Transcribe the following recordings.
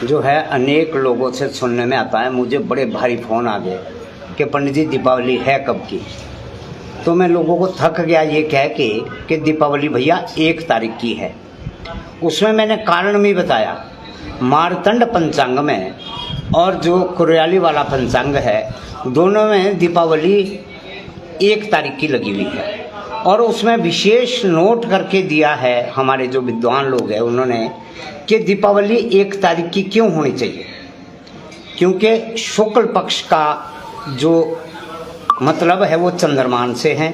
जो है अनेक लोगों से सुनने में आता है, मुझे बड़े भारी फ़ोन आ गए कि पंडित जी दीपावली है कब की। तो मैं लोगों को थक गया ये कह के कि दीपावली भैया 1 तारीख की है। उसमें मैंने कारण भी बताया, मारतंड पंचांग में और जो कुरियाली वाला पंचांग है, दोनों में दीपावली 1 तारीख की लगी हुई है। और उसमें विशेष नोट करके दिया है हमारे जो विद्वान लोग हैं उन्होंने कि दीपावली 1 तारीख की क्यों होनी चाहिए, क्योंकि शुक्ल पक्ष का जो मतलब है वो चंद्रमान से है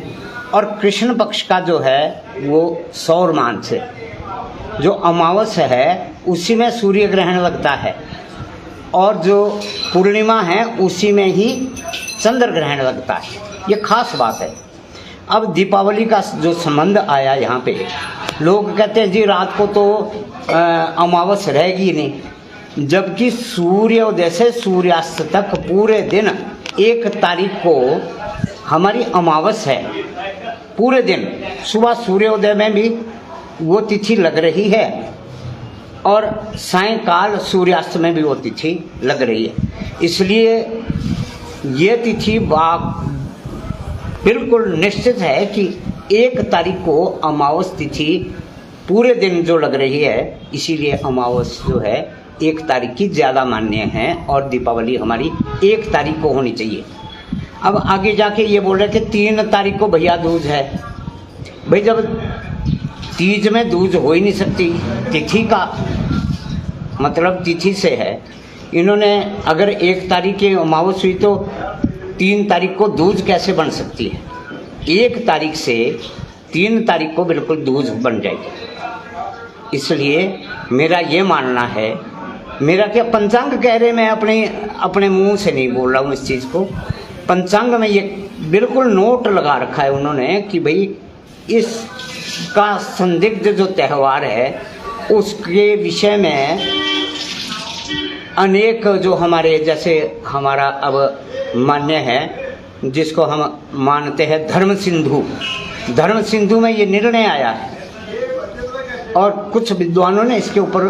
और कृष्ण पक्ष का जो है वो सौरमान से। जो अमावस्या है उसी में सूर्य ग्रहण लगता है और जो पूर्णिमा है उसी में ही चंद्र ग्रहण लगता है। ये खास बात है। अब दीपावली का जो संबंध आया यहाँ पे, लोग कहते हैं जी रात को तो अमावस्या रहेगी नहीं, जबकि सूर्योदय से सूर्यास्त तक पूरे दिन 1 तारीख को हमारी अमावस्या है। पूरे दिन सुबह सूर्योदय में भी वो तिथि लग रही है और सायंकाल सूर्यास्त में भी वो तिथि लग रही है। इसलिए ये तिथि बिल्कुल निश्चित है कि 1 तारीख को अमावस्या तिथि पूरे दिन जो लग रही है, इसीलिए अमावस्या जो है 1 तारीख की ज़्यादा मान्य है और दीपावली हमारी 1 तारीख को होनी चाहिए। अब आगे जाके ये बोल रहे कि 3 तारीख को भैया दूज है। भाई जब तीज में दूज हो ही नहीं सकती, तिथि का मतलब तिथि से है। इन्होंने अगर 1 तारीख की अमावस्या हुई तो 3 तारीख को दूज कैसे बन सकती है? 1 तारीख से 3 तारीख को बिल्कुल दूज बन जाएगी। इसलिए मेरा ये मानना है, मेरा क्या पंचांग कह रहे, मैं अपने मुंह से नहीं बोल रहा हूँ इस चीज़ को। पंचांग में ये बिल्कुल नोट लगा रखा है उन्होंने कि भाई इसका संदिग्ध जो त्यौहार है उसके विषय में अनेक जो हमारे जैसे हमारा अब मान्य है, जिसको हम मानते हैं धर्म सिंधु में ये निर्णय आया है और कुछ विद्वानों ने इसके ऊपर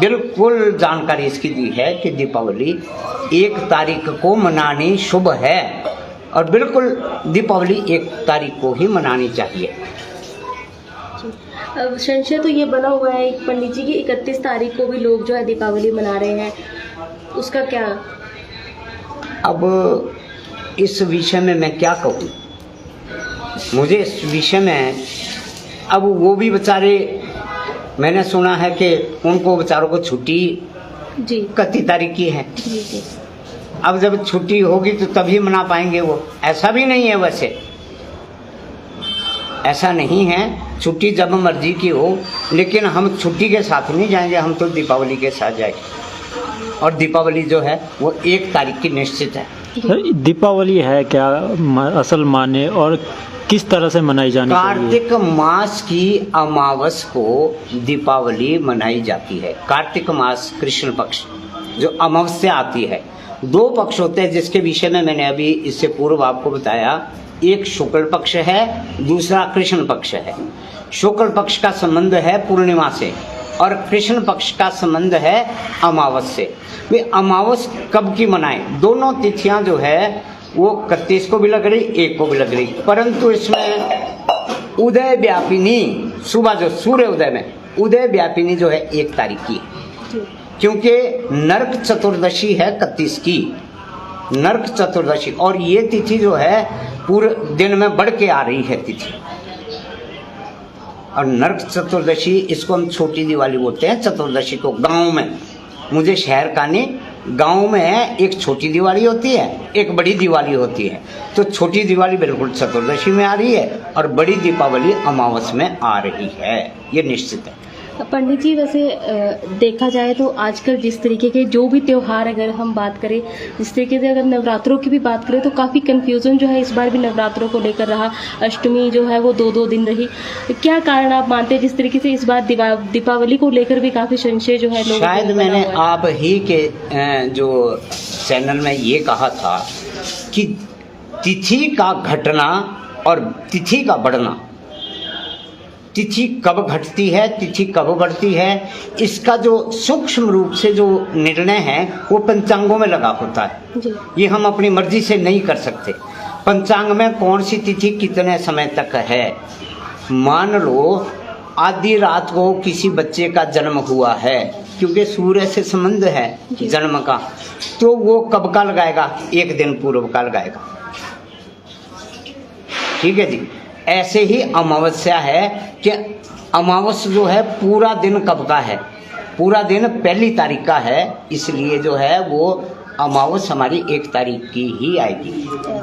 बिल्कुल जानकारी इसकी दी है कि दीपावली 1 तारीख को मनानी शुभ है और बिल्कुल दीपावली 1 तारीख को ही मनानी चाहिए। अब संशय तो ये बना हुआ है पंडित जी की 31 तारीख को भी लोग जो है दीपावली मना रहे हैं, उसका क्या? अब इस विषय में मैं क्या कहूँ, मुझे इस विषय में अब वो भी बेचारे, मैंने सुना है कि उनको बेचारों को छुट्टी जी 31 तारीख की है। जी। अब जब छुट्टी होगी तो तभी मना पाएंगे वो। ऐसा भी नहीं है, वैसे ऐसा नहीं है, छुट्टी जब मर्जी की हो, लेकिन हम छुट्टी के साथ नहीं जाएंगे, हम तो दीपावली के साथ जाएंगे और दीपावली जो है वो 1 तारीख की निश्चित है। दीपावली है क्या असल माने और किस तरह से मनाई जानी चाहिए? कार्तिक मास की अमावस को दीपावली मनाई जाती है। कार्तिक मास कृष्ण पक्ष जो अमावस्या आती है, 2 पक्ष होते हैं जिसके विषय में मैंने अभी इससे पूर्व आपको बताया। एक शुक्ल पक्ष है, दूसरा कृष्ण पक्ष है। शुक्ल पक्ष का संबंध है पूर्णिमा से और कृष्ण पक्ष का संबंध है अमावस से। वे अमावस कब की मनाएं? दोनों तिथियां जो है वो 31 को भी लग रही, 1 को भी लग रही, परंतु इसमें उदय व्यापिनी सुबह जो सूर्य उदय में उदय व्यापिनी जो है 1 तारीख की, क्योंकि नरक चतुर्दशी है 31 की, नरक चतुर्दशी, और ये तिथि जो है पूरे दिन में बढ़ के आ रही है तिथि। और नरक चतुर्दशी इसको हम छोटी दिवाली बोलते हैं। चतुर्दशी को गांव में, मुझे शहर का नहीं, गांव में एक छोटी दिवाली होती है, एक बड़ी दिवाली होती है। तो छोटी दिवाली बिल्कुल चतुर्दशी में आ रही है और बड़ी दीपावली अमावस में आ रही है, ये निश्चित है। पंडित जी वैसे देखा जाए तो आजकल जिस तरीके के जो भी त्यौहार, अगर हम बात करें जिस तरीके से, अगर नवरात्रों की भी बात करें तो काफ़ी कन्फ्यूज़न जो है इस बार भी नवरात्रों को लेकर रहा। अष्टमी जो है वो 2-2 दिन रही। क्या कारण आप मानते हैं जिस तरीके से इस बार दीपावली को लेकर भी काफ़ी संशय जो है लोगों शायद मैंने आप ही के जो चैनल में ये कहा था कि तिथि का घटना और तिथि का बढ़ना तिथि कब घटती है, तिथि कब बढ़ती है, इसका जो सूक्ष्म रूप से जो निर्णय है वो पंचांगों में लगा होता है। जी ये हम अपनी मर्जी से नहीं कर सकते। पंचांग में कौन सी तिथि कितने समय तक है, मान लो आधी रात को किसी बच्चे का जन्म हुआ है, क्योंकि सूर्य से संबंध है जन्म का, तो वो कब का लगाएगा, एक दिन पूर्व का लगाएगा। ठीक है जी। ऐसे ही अमावस्या है कि अमावस्या जो है पूरा दिन कब का है, पूरा दिन पहली तारीख का है, इसलिए जो है वो अमावस्या हमारी 1 तारीख की ही आएगी।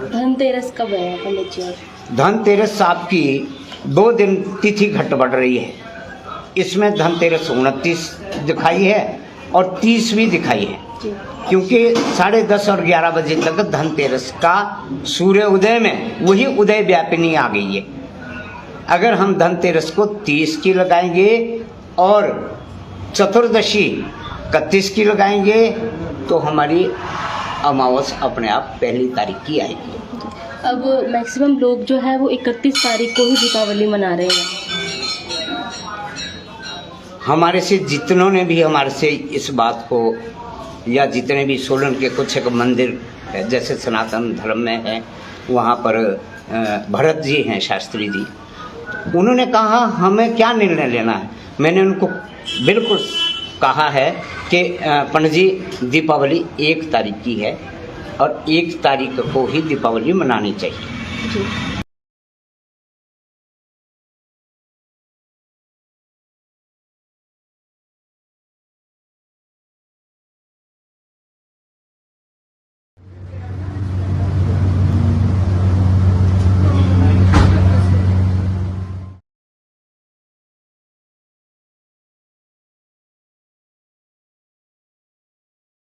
धनतेरस कब है पंडित जी? धनतेरस आपकी 2 दिन तिथि घट बढ़ रही है। इसमें धनतेरस 29 दिखाई है और 30 भी दिखाई है, जी क्योंकि 10:30 और 11 बजे तक धनतेरस का सूर्य उदय में वही उदय व्यापिनी आ गई है। अगर हम धनतेरस को 30 की लगाएंगे और चतुर्दशी 31 की लगाएंगे तो हमारी अमावस्या अपने आप 1 तारीख की आएगी। अब मैक्सिमम लोग जो है वो 31 तारीख को ही दीपावली मना रहे हैं। हमारे से जितनों ने भी हमारे से इस बात को, या जितने भी सोलन के कुछ एक मंदिर जैसे सनातन धर्म में है, वहाँ पर भरत जी हैं, शास्त्री जी, उन्होंने कहा हमें क्या निर्णय लेना है। मैंने उनको बिल्कुल कहा है कि पंडित जी दीपावली 1 तारीख की है और 1 तारीख को ही दीपावली मनानी चाहिए। जी